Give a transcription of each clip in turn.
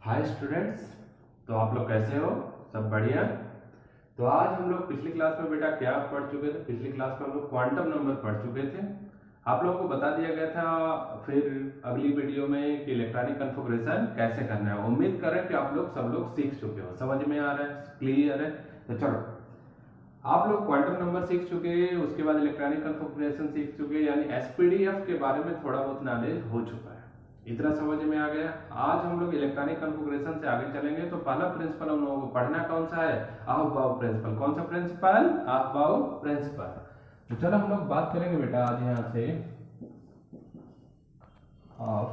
Hi students. तो आप लोग कैसे हो? सब बढ़िया। तो आज हम लोग पिछली क्लास में बेटा क्या पढ़ चुके थे? पिछली क्लास में हम लोग क्वांटम नंबर पढ़ चुके थे। आप लोगों को बता दिया गया था फिर अगली वीडियो में कि इलेक्ट्रॉनिक कॉन्फ़िगरेशन कैसे करना है। उम्मीद करें कि आप लोग सब लोग सीख चुके हो, समझ में आ रहा है, क्लियर है। तो चलो, आप लोग क्वांटम नंबर सीख चुके, उसके बाद इलेक्ट्रॉनिक कॉन्फ़िगरेशन सीख चुके, यानी एसपीडीएफ के बारे में थोड़ा बहुत नॉलेज हो चुका है। इतना समझ में आ गया। आज हम लोग इलेक्ट्रॉनिक कॉन्फ़िगरेशन से आगे चलेंगे। तो पहला प्रिंसिपल हम लोगों को पढ़ना कौन सा है? ऑफ बाउ प्रिंसिपल। कौन सा प्रिंसिपल? ऑफ बाउ प्रिंसिपल। तो चलो हम लोग बात करेंगे बेटा आज यहाँ से ऑफ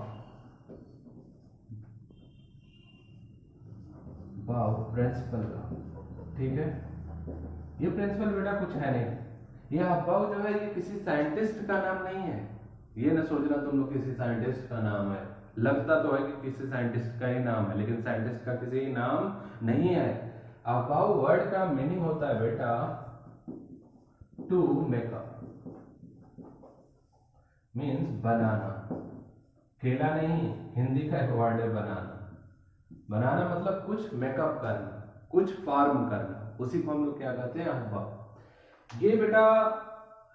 बाउ प्रिंसिपल का। ठीक है, ये प्रिंसिपल बेटा कुछ है नहीं। ये अफवाह जो है ये किसी साइंटिस्ट का नाम नहीं है। ये ना सोचना तुम लोग किसी साइंटिस्ट का नाम है। लगता तो है कि किसी साइंटिस्ट का ही नाम है, लेकिन साइंटिस्ट का किसी नाम नहीं है। अफवाह वर्ड का मीनिंग होता है बेटा टू मेकअप, मीन्स बनाना। खेला नहीं, हिंदी का एक वर्ड है बनाना। बनाना मतलब कुछ मेकअप करना, कुछ फॉर्म करना, उसी को हम लोग क्या कहते हैं? अफवाह। ये बेटा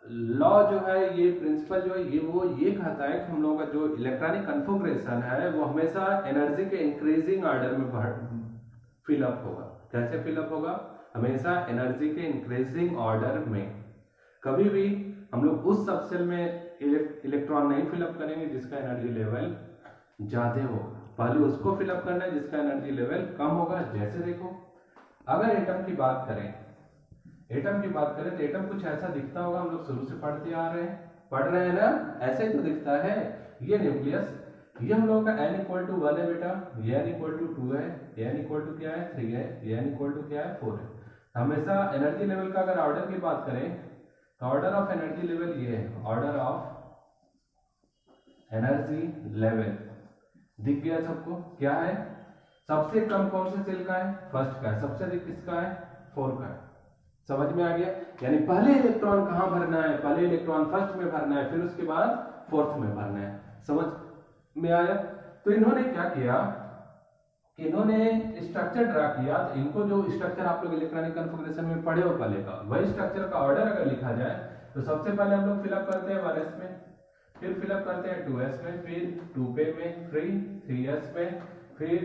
लॉ जो है, ये प्रिंसिपल जो है, ये कहता है कि हम लोगों का जो इलेक्ट्रॉनिक कन्फिग्रेशन है वो हमेशा एनर्जी के इंक्रीजिंग ऑर्डर में फिलअप होगा। कैसे फिलअप होगा? हमेशा एनर्जी के इंक्रीजिंग ऑर्डर में। कभी भी हम लोग उस सबसेल में इलेक्ट्रॉन नहीं फिलअप करेंगे जिसका एनर्जी लेवल ज्यादा होगा। पहले उसको फिलअप करना है जिसका एनर्जी लेवल कम होगा। जैसे देखो, अगर एटम की बात करें, तो एटम कुछ ऐसा दिखता होगा, हम लोग शुरू से पढ़ते आ रहे हैं, पढ़ रहे हैं ना, ऐसे ही तो दिखता है। ये न्यूक्लियस, ये हम लोगों का n इक्वल टू 1 है बेटा, ये n इक्वल टू 2 है, ये n इक्वल टू क्या है? 3 है, ये n इक्वल टू क्या है? 4 है। हमेशा एनर्जी लेवल का अगर ऑर्डर की बात करें तो ऑर्डर ऑफ एनर्जी लेवल ये है, ऑर्डर ऑफ एनर्जी लेवल। दिख गया सबको? क्या है? सबसे कम कौन से सेल का है? फर्स्ट का है। सबसे अधिक किसका है? 4 का है। समझ में आ गया? यानी पहले इलेक्ट्रॉन कहां भरना है? पहले इलेक्ट्रॉन फर्स्ट में भरना है, फिर उसके बाद फोर्थ में भरना है। समझ में आया? तो इन्होंने क्या किया कि इन्होंने स्ट्रक्चर ड्रा किया। तो इनको जो स्ट्रक्चर आप लोग इलेक्ट्रॉनिक कॉन्फ़िगरेशन में पढ़े हो पहले का, वही स्ट्रक्चर का ऑर्डर अगर लिखा जाए तो सबसे पहले हम लोग फिलअप करते हैं 1s में, फिर फिलअप करते हैं 2s में, फिर 2p में, फिर 3s में, फिर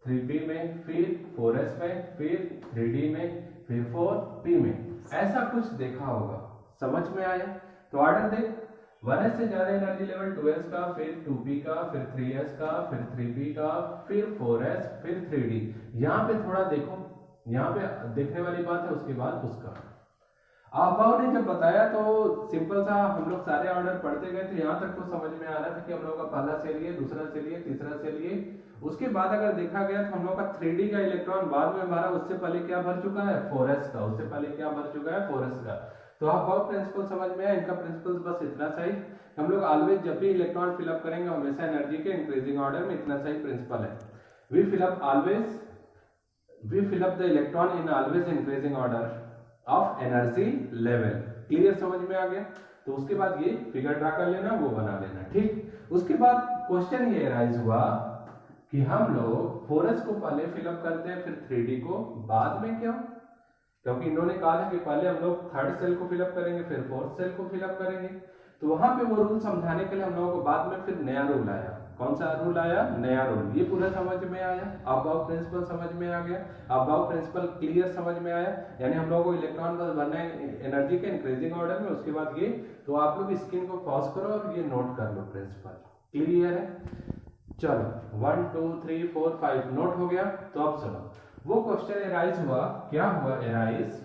3p में, फिर 4s में, फिर 3d में, फिर 4p में। ऐसा कुछ देखा होगा। समझ में आया? तो ऑर्डर देख, 1s से ज्यादा एनर्जी लेवल 2s का, फिर 2p का, फिर 3s का, फिर 3p का, फिर 4s, फिर 3d। यहाँ पे थोड़ा देखो, यहाँ पे देखने वाली बात है, उसके बाद उसका अफवाह ने जब बताया तो सिंपल सा हम लोग सारे ऑर्डर पढ़ते गए। तो यहाँ तक तो समझ में आ रहा था कि हम लोग का पहला सेल ये, दूसरा सेल ये, तीसरा सेल ये। उसके बाद अगर देखा गया तो हम लोग का 3d का इलेक्ट्रॉन बाद में भरा, उससे पहले क्या भर चुका है? 4s का। उससे पहले क्या भर चुका है? 4s का। तो अफवाह प्रिंसिपल समझ में आया? इनका प्रिंसिपल बस इतना सा ही, हम लोग ऑलवेज जब भी इलेक्ट्रॉन फिलअप करेंगे हमेशा एनर्जी के इंक्रीजिंग ऑर्डर में, इतना सा ही प्रिंसिपल है। We fill up the electron in always increasing order of energy level. Clear? समझ में आ गया? तो उसके बाद ये फिगर ड्रा कर लेना, वो बना लेना। ठीक, उसके बाद क्वेश्चन ये राइज हुआ कि हम लोग 4s को पहले फिलअप करते हैं, फिर 3d को बाद में। क्यों? क्योंकि इन्होंने कहा था कि पहले हम लोग थर्ड सेल को फिलअप करेंगे, फिर फोर्थ सेल को फिलअप करेंगे। तो वहां पे वो रूल समझाने के लिए हम लोगों को बाद में फिर नया रूल आया। कौन सा रूल आया? नया रूल। ये पूरा समझ में आया? अबाउ प्रिंसिपल समझ में आ गया? अबाउ प्रिंसिपल क्लियर समझ में आया? यानी हम लोगों को इलेक्ट्रॉन बस भरना है एनर्जी के इंक्रीजिंग ऑर्डर में, उसके बाद ये। तो आप लोग स्क्रीन को पॉज करो और ये नोट कर लो प्रिंसिपल। क्लियर है? चलो 1 2 3 4 5 नोट हो गया। तो अब चलो, वो क्वेश्चन एराइज हुआ, क्या हुआ एराइज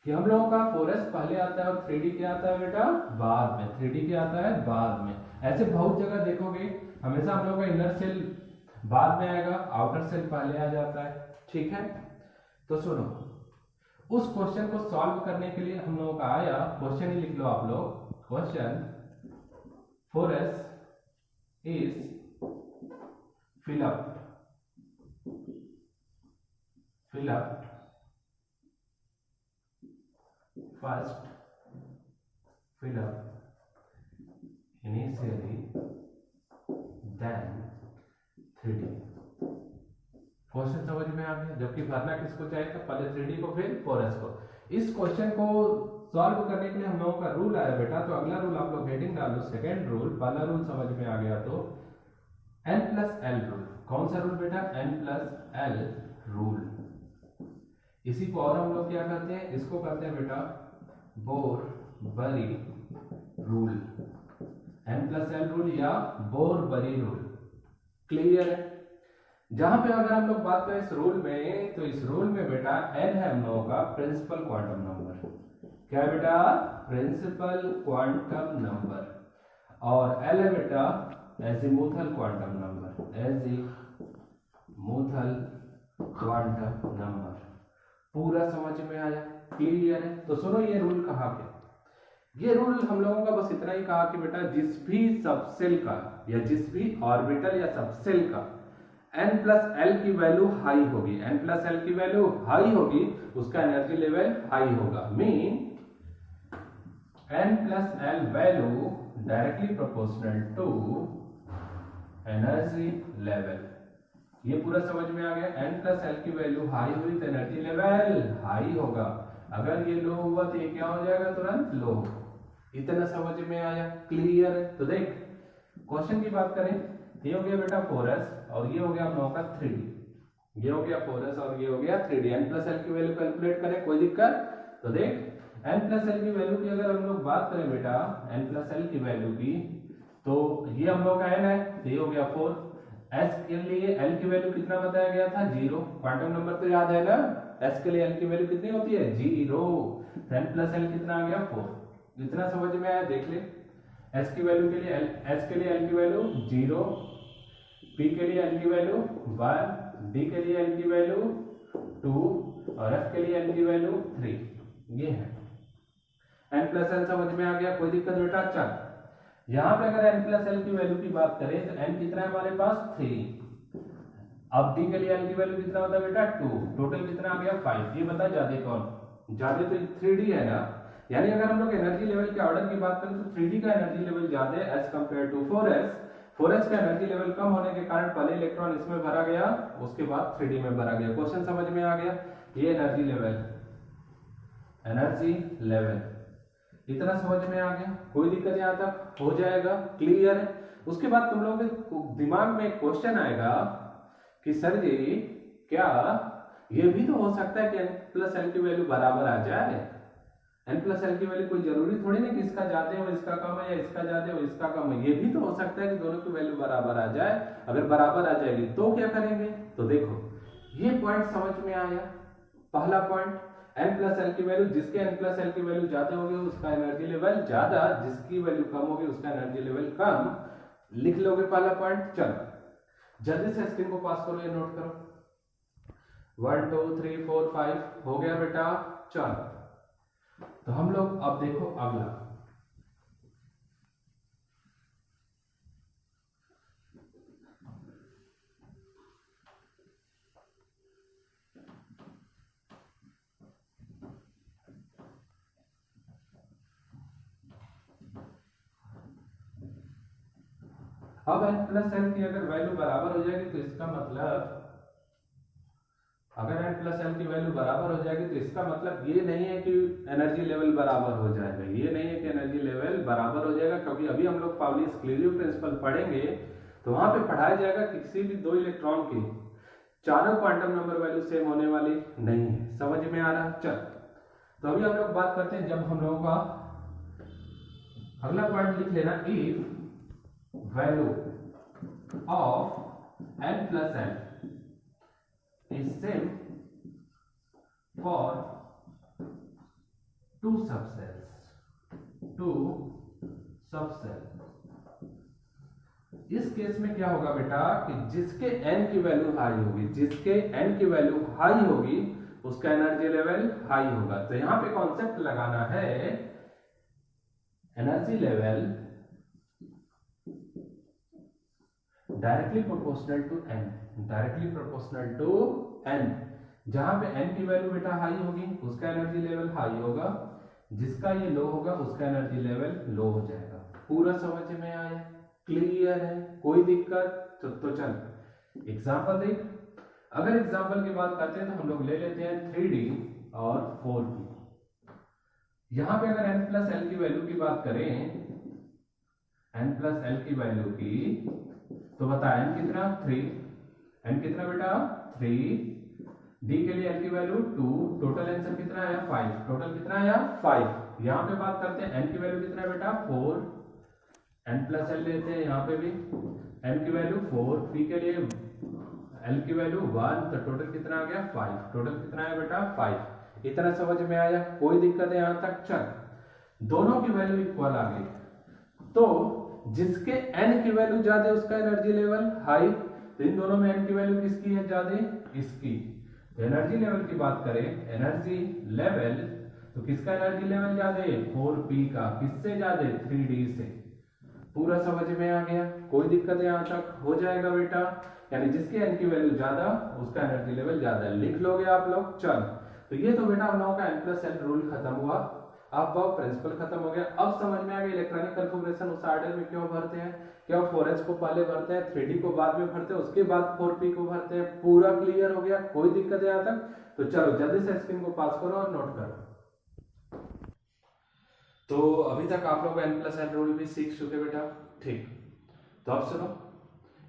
कि हम लोगों का 4s पहले आता है और 3d क्या आता है बेटा? बाद में। 3d क्या आता है? बाद में। ऐसे बहुत जगह देखोगे हमेशा हम लोग का इनर सेल बाद में आएगा, आउटर सेल पहले आ जाता है। ठीक है, तो सुनो, उस क्वेश्चन को सॉल्व करने के लिए हम लोगों का आया, क्वेश्चन ही लिख लो आप लोग, question 4s is fill up first fill up initially, then 3D। Question समझ में आ गया, जबकि भरना किसको चाहिए था, पहले 3D को फिर 4S को। इस क्वेश्चन को सॉल्व करने के लिए हम लोगों का रूल आया बेटा, तो अगला रूल आप लोग हेडिंग डाल दो, सेकंड रूल। पहला रूल समझ में आ गया तो N+L रूल। कौन सा रूल बेटा, N+L रूल। इसी को और हम लोग क्या करते हैं, इसको करते हैं बेटा बोर-बरी रूल, N+L रूल या बोर-बरी रूल। क्लियर है। जहां पे अगर हम लोग बात करें इस रूल में, तो इस रूल में बेटा N है हम लोगों का प्रिंसिपल क्वांटम नंबर। क्या है बेटा, प्रिंसिपल क्वांटम नंबर। और L है बेटा azimuthal quantum number, azimuthal quantum number. पूरा समझ में आया, क्लियर है। तो सुनो ये रूल कहा गया, ये रूल हम लोगों का बस इतना ही कहा कि बेटा जिस भी सबसेल का या जिस भी ऑर्बिटल या सबसेल का N+L की वैल्यू हाई होगी, N+L की वैल्यू हाई होगी, उसका एनर्जी लेवल हाई होगा। Mean N+L value directly proportional to energy level. ये पूरा समझ में आ गया। N+L की वैल्यू हाई हुई तो एनर्जी लेवल हाई होगा, अगर ये लो हुआ तो ये क्या हो जाएगा, तुरंत लो। इतना समझ में आया, क्लियर है। तो देख क्वेश्चन की बात करें, ये हो गया बेटा 4S और ये हो गया हम लोगों का 3D। ये हो गया 4S और ये हो गया 3D। N+L की वैल्यू कैलकुलेट करें, कोई दिक्कत। तो देख N+L की वैल्यू की अगर हम लोग बात करें बेटा, N+L की वैल्यू की, तो ये हम लोग का N है, तो ये हो गया 4। S के लिए L की वैल्यू कितना बताया गया था, 0। क्वांटम नंबर तो याद है ना, S के लिए L की वैल्यू कितनी होती है, 0। N+L कितना आ गया, 4। इतना समझ में आया, देख ले। S की वैल्यू के लिए S के लिए L की वैल्यू 0, P के लिए L की वैल्यू 1, D के लिए L की वैल्यू 2 और F के लिए L की वैल्यू 3। ये है N+L। समझ में आ गया, कोई दिक्कत बेटा। चल यहां पे अगर N+L की वैल्यू की बात करें तो N कितना है हमारे पास, 3। अब D के लिए L की वैल्यू कितना होता है बेटा, 2। टोटल कितना आ गया, 5। ये बता ज्यादा कौन, ज्यादा तो 3D है ना। यानी अगर हम लोग एनर्जी लेवल के ऑर्डर की बात करें तो 3D का एनर्जी लेवल ज्यादा है as compare to 4S। 4S का एनर्जी लेवल कम होने के कारण पहले इलेक्ट्रॉन इसमें भरा गया, उसके बाद 3D में भरा गया। क्वेश्चन समझ में आ गया। ये एनर्जी लेवल, एनर्जी लेवल इतना समझ में आ गया, कोई दिक्कत यहाँ तक हो जाएगा, क्लियर है। उसके बाद तुम लोगों के दिमाग में एक क्वेश्चन आएगा कि सर जी क्या ये भी तो हो सकता है कि N+L की वैल्यू बराबर आ जाए। N+L की वैल्यू कोई जरूरी थोड़ी ना कि इसका ज्यादा हो इसका कम है, या इसका ज्यादा हो इसका कम है। ये भी तो हो सकता है कि दोनों की वैल्यू बराबर आ जाए। अगर बराबर आ जाएगी तो क्या करेंगे, तो देखो ये पॉइंट समझ में आया। पहला पॉइंट, N+L की वैल्यू, जिसके N+L की वैल्यू ज्यादा होगी उसका एनर्जी लेवल ज्यादा, जिसकी वैल्यू कम होगी उसका एनर्जी लेवल कम। लिख लोगे पहला पॉइंट। चलो जल्दी से स्क्रीन को पास करो, ये नोट करो। 1 2 3 4 5 हो गया बेटा। चलो तो हम लोग अब देखो अगला, अब N+L की अगर वैल्यू बराबर हो जाएगी तो इसका मतलब, अगर N+L की वैल्यू बराबर हो जाएगी तो इसका मतलब ये नहीं है कि एनर्जी लेवल बराबर हो जाएगा। ये नहीं है कि एनर्जी लेवल बराबर हो जाएगा, क्योंकि अभी हम लोग पाउली एक्सक्लूसिव प्रिंसिपल पढ़ेंगे तो वहां पे पढ़ाया जाएगा कि किसी भी दो इलेक्ट्रॉन की चारों क्वांटम नंबर वैल्यू सेम होने वाली नहीं है। समझ में आ रहा। चल तो अभी हम लोग बात करते हैं, जब हम लोगों का अगला पॉइंट लिख लेना, if value of N+L is same for two subcells, इस केस में क्या होगा बेटा कि जिसके n की वैल्यू हाई होगी, जिसके n की वैल्यू हाई होगी उसका एनर्जी लेवल हाई होगा। तो यहां पे कॉन्सेप्ट लगाना है energy level directly proportional to n, directly proportional to n। जहां पे n की वैल्यू बेटा हाई होगी उसका एनर्जी लेवल हाई होगा, जिसका ये लो होगा उसका एनर्जी लेवल लो हो जाएगा। पूरा समझ में आया, क्लियर है, कोई दिक्कत। तो चल एग्जाम्पल देख, अगर एग्जाम्पल की बात करते हैं तो हम लोग ले लेते हैं 3D और 4P। यहां पे अगर n प्लस एल की वैल्यू की बात करें, n प्लस एल की वैल्यू की, तो बता n कितना 3, n कितना बेटा 3, d के लिए l की वैल्यू 2, टोटल आंसर कितना आया 5, टोटल कितना आया 5। यहाँ पे बात करते हैं n की वैल्यू कितना है बेटा 4, n प्लस एल लेते हैं यहाँ पे भी, n की वैल्यू 4, p के लिए l की वैल्यू 1, तो टोटल कितना आ गया 5, टोटल कितना है बेटा 5। इतना समझ में आया, कोई दिक्कत है यहाँ तक? चल, दोनों की वैल्यू इक्वल आ गई, तो जिसके n की वैल्यू ज्यादा उसका एनर्जी लेवल हाई, तो इन दोनों में n की वैल्यू किसकी है ज्यादा? इसकी। तो एनर्जी लेवल की बात करें, एनर्जी लेवल, तो किसका एनर्जी लेवल ज्यादा है? 4p का। किससे ज्यादा? 3d से। पूरा समझ में आ गया, कोई दिक्कत यहाँ तक? हो जाएगा बेटा, यानी जिसके n की वैल्यू ज्यादा उसका एनर्जी लेवल ज्यादा, लिख लोगे आप लोग। चल, तो ये तो बेटा हम लोगों का n प्लस एल रूल खत्म हुआ, अब प्रिंसिपल खत्म हो गया। अब समझ में आ गया इलेक्ट्रॉनिक कन्फिगरेशन उस ऑर्डर में क्यों भरते हैं, क्यों 4s को पहले भरते हैं, 3d को बाद में भरते हैं, उसके बाद 4p को भरते हैं। पूरा क्लियर हो गया, कोई दिक्कत है यहाँ तक? तो चलो जल्दी से स्क्रीन को पास करो और नोट करो। तो अभी तक आप लोग n प्लस एल रूल भी सीख चुके बेटा, ठीक। तो अब सुनो,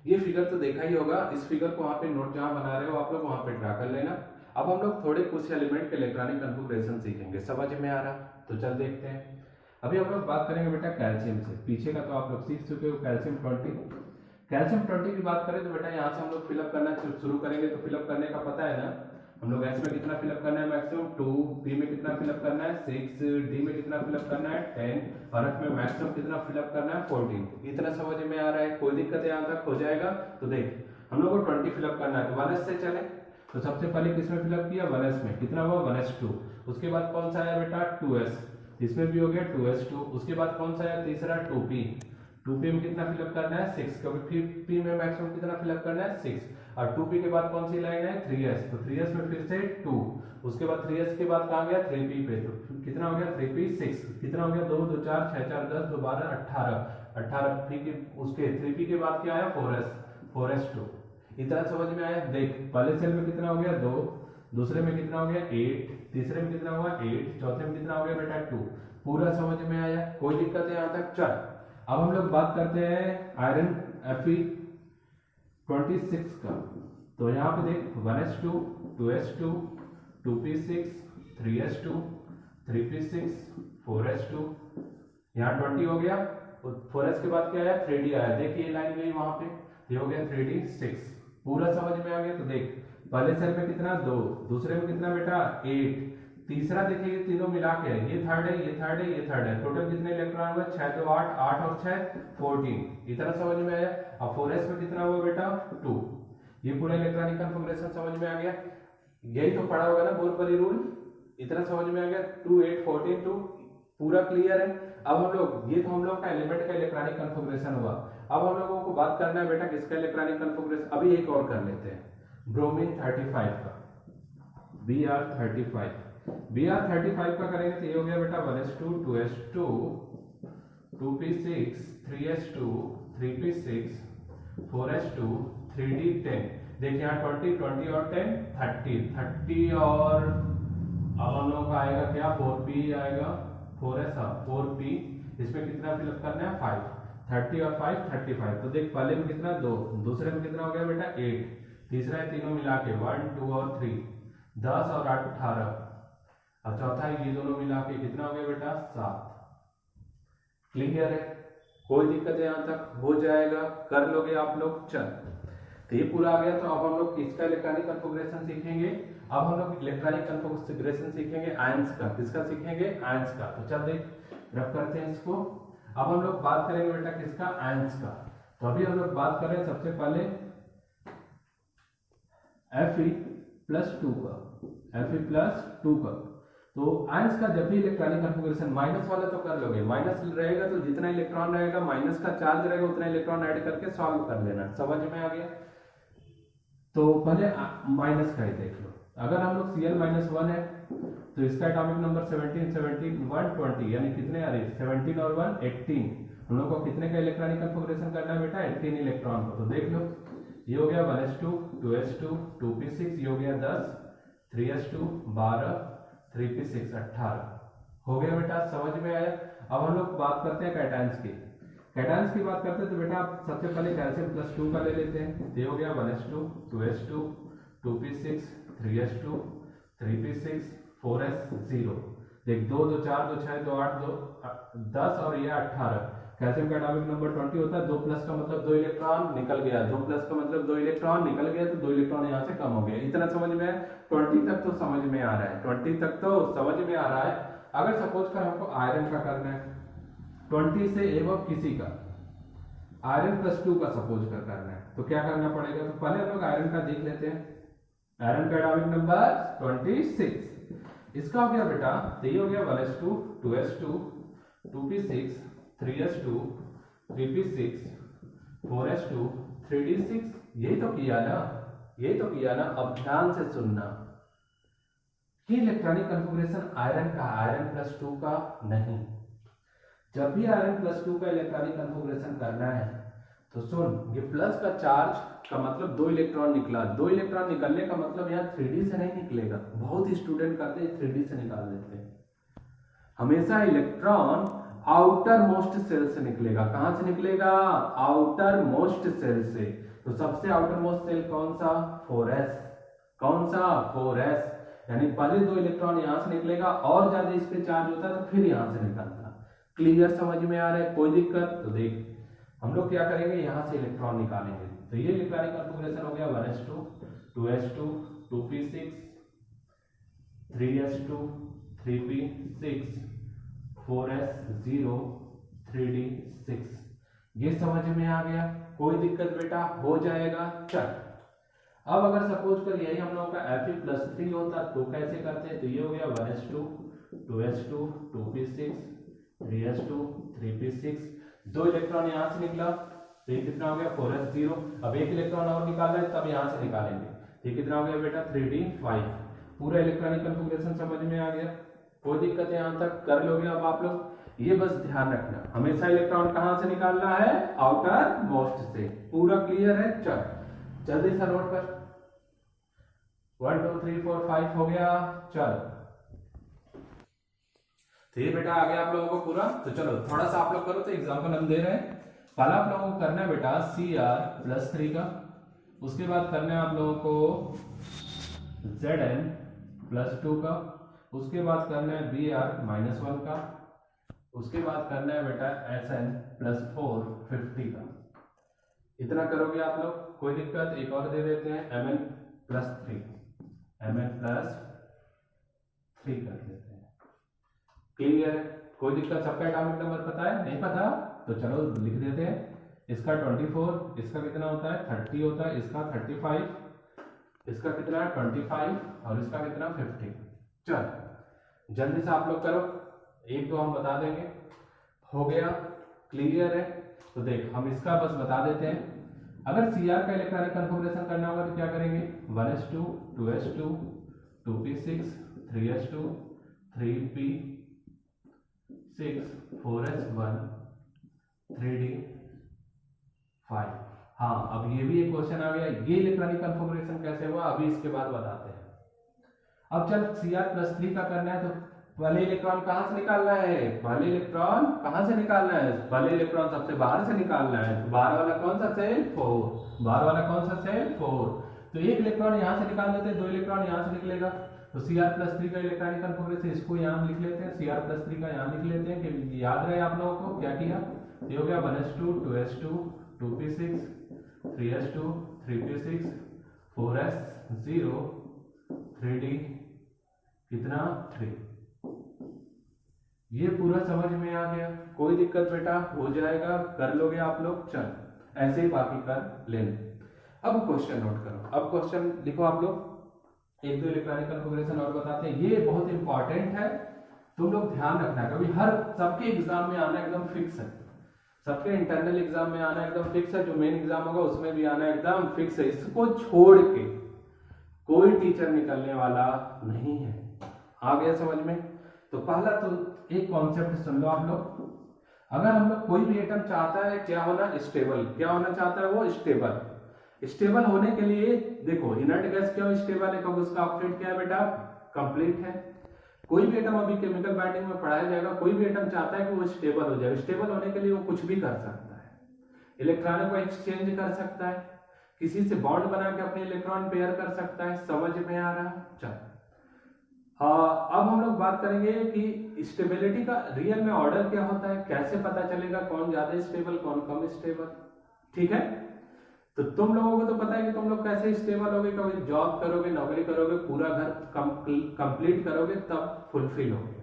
ये फिगर तो देखा ही होगा, इस फिगर को वहां पे नोट जहां बना रहे हो आप लोग वहां पे ड्रा कर लेना। अब हम लोग थोड़े कुछ एलिमेंट के इलेक्ट्रॉनिक कन्फिगरेशन सीखेंगे, समझ में आ रहा? तो चल देखते हैं। अभी हम लोग बात करेंगे बेटा कैल्शियम से, पीछे का तो आप लोग सीख चुके हो, कैल्शियम 20। कैल्शियम 20 की बात करें तो बेटा यहाँ से हम लोग फिलअप करना शुरू करेंगे, तो फिलअप करने का पता है ना, हम लोग एस में कितना फिलअप करना है मैक्सिमम 2, पी में कितना फिलअप करना है 6, डी में कितना फिलअप करना है 10, और एफ में मैक्सिमम कितना फिलअप करना है 14। इतना समझ में आ रहा है? कोई दिक्कत है यहाँ तक? हो जाएगा। तो देख, हम लोग को 20 फिलअप करना है, तो 1s से चले, तो सबसे पहले किसमें फिलअप किया? 1s में। कितना हुआ? 1s2। उसके बाद कौन सा आया बेटा? 2s, इसमें भी हो गया 2s2। उसके बाद कौन सा आया? तीसरा 2p, 2p में कितना फिलअप करना है 6, क्योंकि p में मैक्सिमम कितना फिलअप करना है 6, और 2p के बाद कौन सी लाइन है? 3s, तो 3s में फिर से 2, उसके बाद 3s के बाद कहाँ गया? 3p पे, तो कितना हो गया? 3p 6, कितना हो गया? 2 2 4 6 4 10 2 12 18, 18 3 के, उसके 3p के बाद क्या आया? 4s, 4s2। इतना समझ में आया? देख, पहले सेल में कितना हो गया? 2, दूसरे में कितना हो गया? 8, तीसरे में कितना हुआ? 8, चौथे में कितना हो गया बेटा? 2। पूरा समझ में आया, कोई दिक्कत है यहाँ तक? चल, अब हम लोग बात करते हैं आयरन Fe26 का। तो यहाँ पे देख, 1s2, 2s2, 2p6, 3s2, 3p6, 4s2, यहाँ 20 हो गया। 4s के बाद क्या आया? 3d आया, देखिए ये लाइन गई वहां पे, ये हो गया 3d 6। पूरा समझ में आ गया? तो देख, पहले सेल में कितना? 2, दूसरे में कितना बेटा? 8, तीसरा देखिए ये तीनों मिला के, ये थर्ड है, ये थर्ड है, ये थर्ड है, टोटल कितने इलेक्ट्रॉन हुए? 6 तो 8, 8 और 6 14। इतना समझ में आया? अब 4s में कितना हुआ बेटा? 2। ये पूरा इलेक्ट्रॉनिक कन्फिगरेशन समझ में आ गया, यही तो पढ़ा होगा ना बोरपरी रूल, इतना समझ में आ गया? 2 8 14 2, पूरा क्लियर है? अब हम लोग, ये तो हम लोग का एलिमेंट का इलेक्ट्रॉनिक कन्फिगरेशन हुआ। अब हम लोगों को बात करना है बेटा किसका इलेक्ट्रॉनिक कन्फिगरेशन, अभी एक और कर लेते हैं, ब्रोमीन 35 का, Br35। Br35 का करेंगे तो ये हो गया बेटा 1s2, 2s2, 2p6, 3s2, 3p6, 4s2, 3d10। देखिए यहाँ 20 20 और 10 30 30, और अब हम लोग का आएगा क्या? 4p आएगा, 4s 4p, इसमें कितना फिलअप करना है 5, 30 और 5 35। तो देख, पहले में कितना? 2, दूसरे में कितना हो गया बेटा? 8, तीसरा है तीनों मिला के 1 2 और 3 10 और 8 18, और चौथा है ये दोनों मिला के कितना हो गया बेटा? 7। क्लियर है? कोई दिक्कत है यहाँ तक? हो जाएगा, कर लोगे आप लोग। चल, तो ये पूरा आ गया। तो अब हम लोग किसका इलेक्ट्रॉनिक कन्फिगरेशन सीखेंगे? अब हम लोग इलेक्ट्रॉनिक कन्फिगरेशन सीखेंगे आयंस का। किसका सीखेंगे? आयंस का। तो चल देख, रब करते हैं इसको। अब हम लोग बात करेंगे बेटा किसका? आयंस का। तो अभी हम लोग बात करें सबसे पहले Fe+2 का, Fe+2 का। तो आयंस का जब भी इलेक्ट्रॉनिक कन्फिगरेशन, माइनस वाला तो कर लोगे, माइनस रहेगा तो जितना इलेक्ट्रॉन रहेगा माइनस का चार्ज रहेगा उतना इलेक्ट्रॉन ऐड करके सॉल्व कर लेना, समझ में आ गया? तो पहले माइनस का ही देख लो। अगर हम लोग Cl-1 है तो इसका एटॉमिक नंबर 17 17 120, यानी कितने आ रही? 17 और 1 18। हम लोग को कितने का इलेक्ट्रॉनिक कन्फिगरेशन करना है बेटा? 18 इलेक्ट्रॉन को। तो देख लो, ये हो गया 1s2 2s2 2p6, ये हो गया 10, 3s2 12, 3p6 18। हो गया बेटा, समझ में आया। अब हम लोग बात करते हैं कैटायंस की। कैटायंस की बात करते हैं तो बेटा आप सबसे पहले कैल्शियम प्लस 2 का ले लेते हैं। ये हो गया 1s2 2s2 2p6 3s2 3p6 4s0। देख 2 2 4 2 6 2 8 2 10 और ये 18। कैल्शियम का एटॉमिक नंबर 20 होता है। 2 प्लस का मतलब 2 इलेक्ट्रॉन निकल गया, 2 प्लस का मतलब 2 इलेक्ट्रॉन निकल गया, तो 2 इलेक्ट्रॉन यहाँ से कम हो गया। इतना समझ में है? 20 तक तो समझ में आ रहा है, 20 तक तो समझ में आ रहा है। अगर सपोज कर हमको आयरन का करना है, 20 से एवं किसी का आयरन प्लस 2 का सपोज कर करना है, तो क्या करना पड़ेगा? तो पहले हम लोग आयरन का देख लेते हैं। आयरन का एटॉमिक नंबर 26। इसका हो गया बेटा, तो ये हो गया 1s2 2s2 2p6 3s2 3p6 4s2 3d6। यही तो किया ना, यही तो किया ना। अब ध्यान से सुनना, ये इलेक्ट्रॉनिक कन्फिगरेशन आयरन का, आयरन प्लस 2 का नहीं। जब भी आयरन प्लस 2 का इलेक्ट्रॉनिक कन्फिगरेशन करना है तो सुन, ये प्लस का चार्ज का मतलब 2 इलेक्ट्रॉन निकला, 2 इलेक्ट्रॉन निकलने का मतलब यहाँ 3d से नहीं निकलेगा। बहुत स्टूडेंट करते हैं 3d से निकाल देते हैं। हमेशा इलेक्ट्रॉन आउटर मोस्ट सेल से निकलेगा। कहां से निकलेगा? आउटर मोस्ट सेल से। तो सबसे आउटर मोस्ट सेल कौन सा? 4s। कौन सा? 4s। यानी पहले 2 इलेक्ट्रॉन यहां से निकलेगा और ज्यादा इस पे चार्ज होता है तो फिर यहां से निकलता। क्लियर, समझ में आ रहा है? कोई दिक्कत? तो देख हम लोग क्या करेंगे, यहां से इलेक्ट्रॉन निकालेंगे। तो ये इलेक्ट्रॉनिक कन्फिगरेशन हो गया 1s2 2s2 2p6 3s2 3p6 4s0 3d6। ये समझ में आ गया? कोई दिक्कत बेटा? हो जाएगा। चल अब अगर सपोज कर यही हम लोगों का Fe+3 होता तो कैसे करते हैं? तो ये हो गया 1s2 2s2 2p6 3s2 3p6। 2 electron यहां से निकला तो ये कितना हो गया? 4s0। अब एक इलेक्ट्रॉन और निकालना है, तब यहां से निकालेंगे। ये कितना हो गया बेटा? 3d5। पूरा इलेक्ट्रॉनिक कन्फिगरेशन समझ में आ गया? कोई दिक्कत यहां तक? कर लोगे अब आप लोग। ये बस ध्यान रखना, हमेशा इलेक्ट्रॉन कहां से निकालना है? आउटर मोस्ट से। पूरा क्लियर है? चल जल्दी से नोट कर। 1 2 3 4 5 हो गया। चल तो ये बेटा आ गया आप लोगों को पूरा। तो चलो थोड़ा सा आप लोग करो, तो एग्जांपल हम दे रहे हैं। पहला आप लोगों को करना है बेटा Cr+3 का, उसके बाद करना है आप लोगों को Zn+2 का, उसके बाद करना है Br-1 का, उसके बाद करना है बेटा Sn+4 50 का। इतना करोगे आप लोग, कोई दिक्कत? एक और दे देते हैं Mn+3 कर देते हैं। क्लियर है? कोई दिक्कत? सबका एटॉमिक नंबर पता है? नहीं पता तो चलो लिख देते हैं। इसका 24, इसका कितना होता है? 30 होता है, इसका 35, इसका कितना है? 25 और इसका कितना? 50। चल जल्दी से आप लोग करो, एक दो हम बता देंगे। हो गया? क्लियर है? तो देख हम इसका बस बता देते हैं। अगर Cr का इलेक्ट्रॉनिक कन्फिगरेशन करना होगा तो क्या करेंगे? 1s2 2s2 2p6 3s2 3p6 4s1 3d5। हाँ अब ये भी एक क्वेश्चन आ गया, ये इलेक्ट्रॉनिक कन्फिगरेशन कैसे हुआ अभी इसके बाद बताते हैं। अब चल Cr+3 का करना है तो पहले इलेक्ट्रॉन कहां से निकालना है? पहले इलेक्ट्रॉन कहां से निकालना है? पहले इलेक्ट्रॉन सबसे बाहर से निकालना है। तो बाहर वाला कौन सा सेल? 4। बाहर वाला कौन सा सेल? 4। तो एक इलेक्ट्रॉन यहां से निकाल देते हैं, 2 इलेक्ट्रॉन यहां से निकलेगा। तो Cr+3 का इलेक्ट्रॉनिक कन्फिगरेशन इसको यहां लिख लेते हैं, Cr+3 का यहां लिख लेते हैं कि याद रहे आप लोगों को क्या किया। ये हो गया 1s2 2s2 2p6 3s2 3p6 4s0 3d कितना? 3। ये पूरा समझ में आ गया? कोई दिक्कत बेटा? हो जाएगा, कर लोगे आप लोग। चल ऐसे ही बाकी कर लेना। अब क्वेश्चन नोट करो, अब क्वेश्चन लिखो आप लोग। एक दो इलेक्ट्रॉनिक कन्फिगरेशन और बताते हैं, ये बहुत इंपॉर्टेंट है, तुम लोग ध्यान रखना। कभी हर सबके एग्जाम में आना एकदम फिक्स है, सबके इंटरनल एग्जाम में आना एकदम फिक्स है, जो मेन एग्जाम होगा उसमें भी आना एकदम फिक्स है। इसको छोड़ के कोई टीचर निकलने वाला नहीं है। आ गया समझ में? तो पहला तो एक कॉन्सेप्ट सुन लो आप लोग। अगर हम लोग कोई भी एटम चाहता है क्या होना? स्टेबल। क्या होना चाहता है वो? स्टेबल। स्टेबल होने के लिए देखो इनर्ट गैस क्यों स्टेबल है, क्योंकि उसका ऑक्टेट क्या है बेटा, कंप्लीट है। कोई भी एटम अभी केमिकल बाइंडिंग में पढ़ाया जाएगा, कोई भी एटम चाहता है कि वो स्टेबल हो जाए। स्टेबल होने के लिए वो कुछ भी कर सकता है, इलेक्ट्रॉनों को एक्सचेंज कर सकता है, किसी से बॉन्ड बना के अपने इलेक्ट्रॉन पेयर कर सकता है। समझ में आ रहा है? चल अब हम लोग बात करेंगे कि स्टेबिलिटी का रियल में ऑर्डर क्या होता है, कैसे पता चलेगा कौन ज्यादा स्टेबल कौन कम स्टेबल। ठीक है, तो तुम लोगों को तो पता है कि तुम लोग कैसे स्टेबल होगे, कभी जॉब करोगे, नौकरी करोगे, पूरा घर कंप्लीट करोगे तब फुलफिल होगे।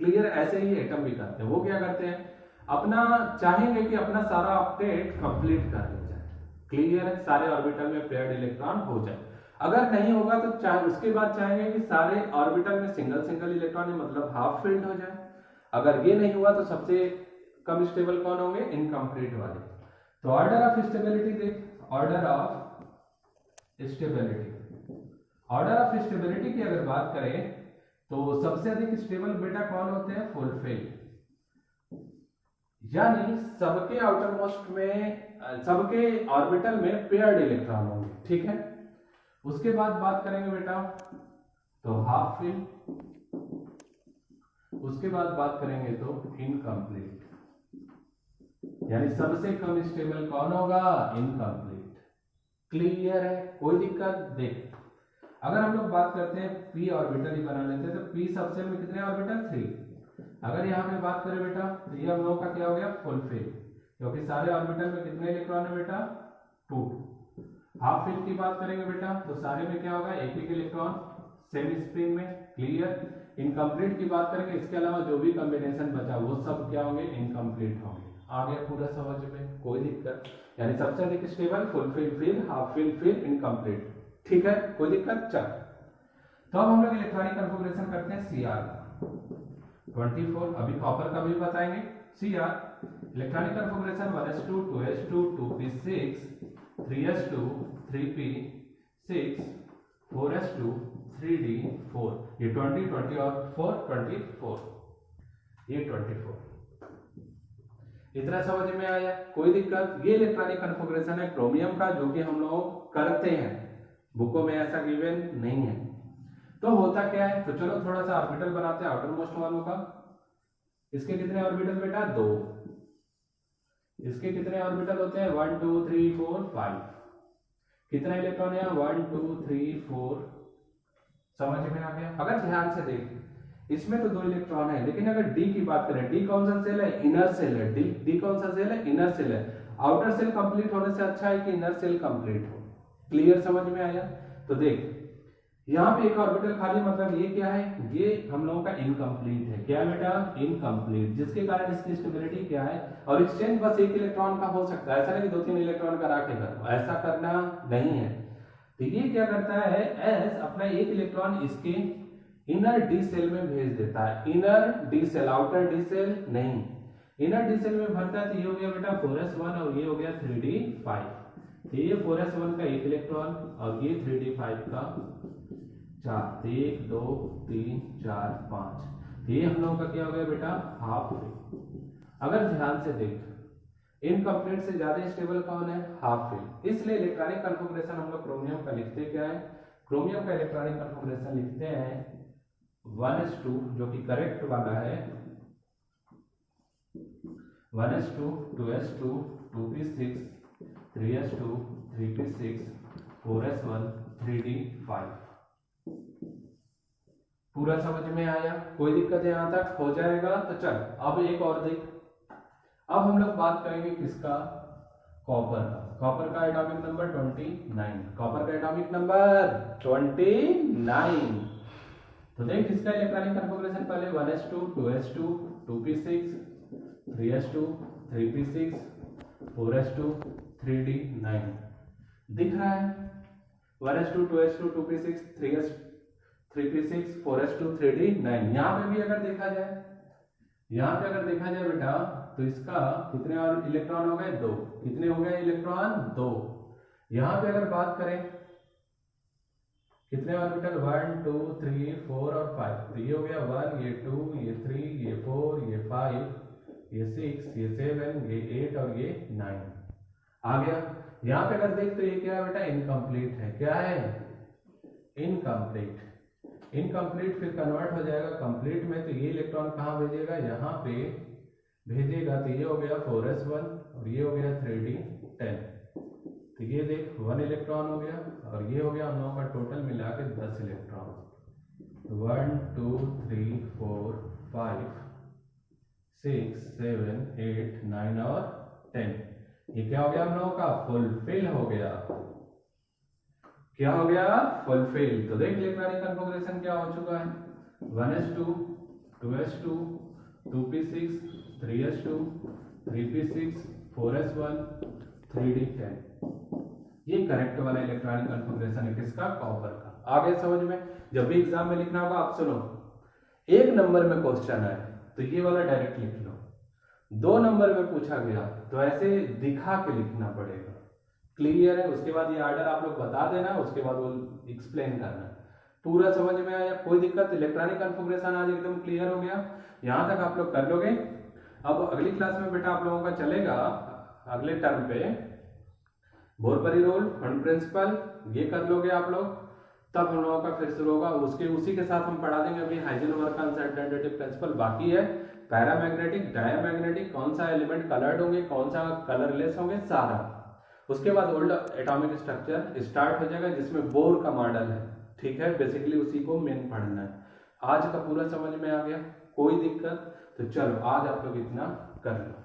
क्लियर? ऐसे ही एटम भी करते हैं। वो क्या करते हैं, अपना चाहेंगे कि अपना सारा ऑक्टेट कंप्लीट कर लिया जाए। क्लियर है? सारे ऑर्बिटल में पेयर्ड इलेक्ट्रॉन हो जाए। अगर नहीं होगा तो चाहे उसके बाद चाहेंगे कि सारे ऑर्बिटल में सिंगल सिंगल इलेक्ट्रॉन मतलब हाफ फिल्ड हो जाए। अगर ये नहीं हुआ तो सबसे कम स्टेबल कौन होंगे, इनकम्प्लीट वाले। तो ऑर्डर ऑफ स्टेबिलिटी देख, order of stability, order of stability की अगर बात करें तो सबसे अधिक स्टेबल बेटा कौन होते हैं, फुलफिल, यानी सबके आउटर मोस्ट में, सबके ऑर्बिटल में पेयर्ड इलेक्ट्रॉन होंगे। ठीक है, उसके बाद बात करेंगे बेटा तो हाफ फिल, उसके बाद बात करेंगे तो इनकम्प्लीट, यानी सबसे कम स्टेबल कौन होगा, इनकम्प्लीट। क्लियर है? कोई दिक्कत? देख अगर हम लोग बात करते हैं पी ऑर्बिटल ही बना लेते हैं तो पी सबसेल में कितने ऑर्बिटल, 3। अगर यहाँ पे बात करें बेटा तो ये हम लोगों का क्या हो गया, फुलफिल, क्योंकि सारे ऑर्बिटल में कितने इलेक्ट्रॉन है बेटा, 2। हाफ फिल की बात करेंगे बेटा तो सारे में क्या होगा, एक इलेक्ट्रॉन सेम स्पिन में। क्लियर? इनकम्प्लीट की बात करेंगे, इसके अलावा जो भी कॉम्बिनेशन बचा वो सब क्या होंगे, इनकम्प्लीट होंगे। आ गया पूरा समझ में? कोई दिक्कत? यानी सबसे अधिक स्टेबल फुलफिल, फिर हाफ फिल, फिर इनकम्प्लीट। ठीक है, कोई दिक्कत? चल तो अब हम लोग इलेक्ट्रॉनिक कन्फिगरेशन करते हैं सीआर का 24। अभी कॉपर का भी बताएंगे। CR electronic configuration 1s2 2s2 2p6 3s2 3p6 4s2 3d4, ये 20 20 और 4 24, ये 24। इतना समझ में आया? कोई दिक्कत? ये इलेक्ट्रॉनिक कन्फिगरेशन है क्रोमियम का, जो कि हम लोग करते हैं, बुकों में ऐसा गिवन नहीं है। तो होता क्या है, तो चलो थोड़ा सा ऑर्बिटल बनाते हैं आउटर मोस्ट वालों का। इसके कितने ऑर्बिटल बेटा, 2। इसके कितने ऑर्बिटल होते हैं, 1 2 3 4 5। कितना इलेक्ट्रॉन है, 1 2 3 4। समझ में आ गया? अगर ध्यान से देख इसमें तो 2 इलेक्ट्रॉन है, लेकिन अगर डी की बात करें, डी कौन सा सेल है, इनर सेल है। डी कौन सा सेल है, इनर सेल है। आउटर सेल कंप्लीट होने से अच्छा है कि इनर सेल कंप्लीट हो। क्लियर? समझ में आया? तो देख यहाँ पे एक ऑर्बिटल खाली, मतलब ये क्या है, ये हम लोगों का इनकम्प्लीट है। क्या बेटा, इनकम्प्लीट, जिसके कारण इसकी स्टेबिलिटी क्या है, और एक्सचेंज बस एक इलेक्ट्रॉन का हो सकता है, ऐसा नहीं कि 2-3 इलेक्ट्रॉन का रखे करो, ऐसा करना नहीं है। तो ये क्या करता है, एस अपना एक इलेक्ट्रॉन इसके इनर डी सेल में भेज देता है। Inner d shell, outer d shell नहीं, इनर डी सेल में भरता है। तो ये हो गया बेटा 4s1 और ये हो गया 3d5। तो ये 4s1 का एक इलेक्ट्रॉन और ये 3d5 का 4। 1 2 3 4 5। ये हम लोगों का क्या हो गया बेटा, हाफ फिल। अगर ध्यान से देख इनकम्प्लीट से ज्यादा स्टेबल कौन है, हाफ फिल। इसलिए इलेक्ट्रॉनिक कन्फिगरेशन हम लोग क्रोमियम का लिखते क्या है, क्रोमियम का इलेक्ट्रॉनिक कन्फिगरेशन लिखते हैं 1s2, जो कि करेक्ट वाला है, 1s2 2s2 2p6 3s2 3p6 4s1 3d5। पूरा समझ में आया? कोई दिक्कत यहां तक हो जाएगा? तो चल अब एक और देख। अब हम लोग बात करेंगे किसका, कॉपर का। कॉपर का एटॉमिक नंबर 29। कॉपर का एटॉमिक नंबर 29। तो देख इसका इलेक्ट्रॉनिक कन्फिगरेशन पहले 1s2 2s2 2p6 3s2 3p6 4s2 3d9 दिख रहा है। 1s2 2s2 2p6 3p6 4s2 3d9। यहाँ पे भी अगर देखा जाए, यहाँ पे अगर देखा जाए बेटा तो इसका कितने और इलेक्ट्रॉन हो गए, 2। कितने हो गए इलेक्ट्रॉन, 2। यहाँ पे अगर बात करें कितने ऑर्बिटल, 1 2 3 4 और 5। तो ये हो गया 1, ये 2, ये 3, ये 4, ये 5, ये 6, ये 7, ये 8 और ये 9 आ गया। यहाँ पे अगर देख तो ये क्या है बेटा, इनकम्प्लीट है। क्या है, इनकम्प्लीट। इनकम्प्लीट फिर कन्वर्ट हो जाएगा कंप्लीट में, तो ये इलेक्ट्रॉन कहाँ भेजेगा, यहाँ पे भेजेगा। तो ये हो गया 4s1 और ये हो गया 3d10। तो ये देख 1 इलेक्ट्रॉन हो गया और ये हो गया हम लोगों का टोटल मिला के 10 इलेक्ट्रॉन। 1 2 3 4 5 6 7 8 9 और 10। ये क्या हो गया हम लोगों का, फुलफिल हो गया। क्या हो गया, फुलफिल। तो देख इलेक्ट्रॉनिक कन्फिगरेशन क्या हो चुका है, 1s2 2s2 2p6 3s2 3p6 4s1 3d10। ये करेक्ट वाला इलेक्ट्रॉनिक कन्फिगरेशन है किसका, कॉपर का। आगे समझ में, जब भी एग्जाम में लिखना होगा आप सुनो, 1 नंबर में क्वेश्चन है तो ये वाला डायरेक्ट लिख लो, 2 नंबर में पूछा गया तो ऐसे दिखा के लिखना पड़ेगा। क्लियर है। उसके बाद ये ऑर्डर आप लोग बता देना, उसके बाद वो एक्सप्लेन करना। पूरा समझ में आया, कोई दिक्कत। इलेक्ट्रॉनिक कन्फिगरेशन आज एकदम क्लियर हो गया, यहाँ तक आप लोग कर लोगे। अब अगली क्लास में बेटा आप लोगों का चलेगा अगले टर्म पे बोरपरी रूल, फंड प्रिंसिपल, ये कर लोगे आप लोग, तब हम लोगों का फिर शुरू होगा। उसी के साथ हम पढ़ा देंगे अभी हाइजेनबर्ग का अनसर्टेनिटी प्रिंसिपल बाकी है। पैरामैग्नेटिक, डायमैग्नेटिक, कौन सा एलिमेंट कलर्ड होंगे, कौन सा कलरलेस होंगे, सारा। उसके बाद ओल्ड एटॉमिक स्ट्रक्चर स्टार्ट हो जाएगा जिसमें बोर का मॉडल है। ठीक है, बेसिकली उसी को मेन पढ़ना है। आज का पूरा समझ में आ गया, कोई दिक्कत? तो चलो आज आप लोग इतना कर लो।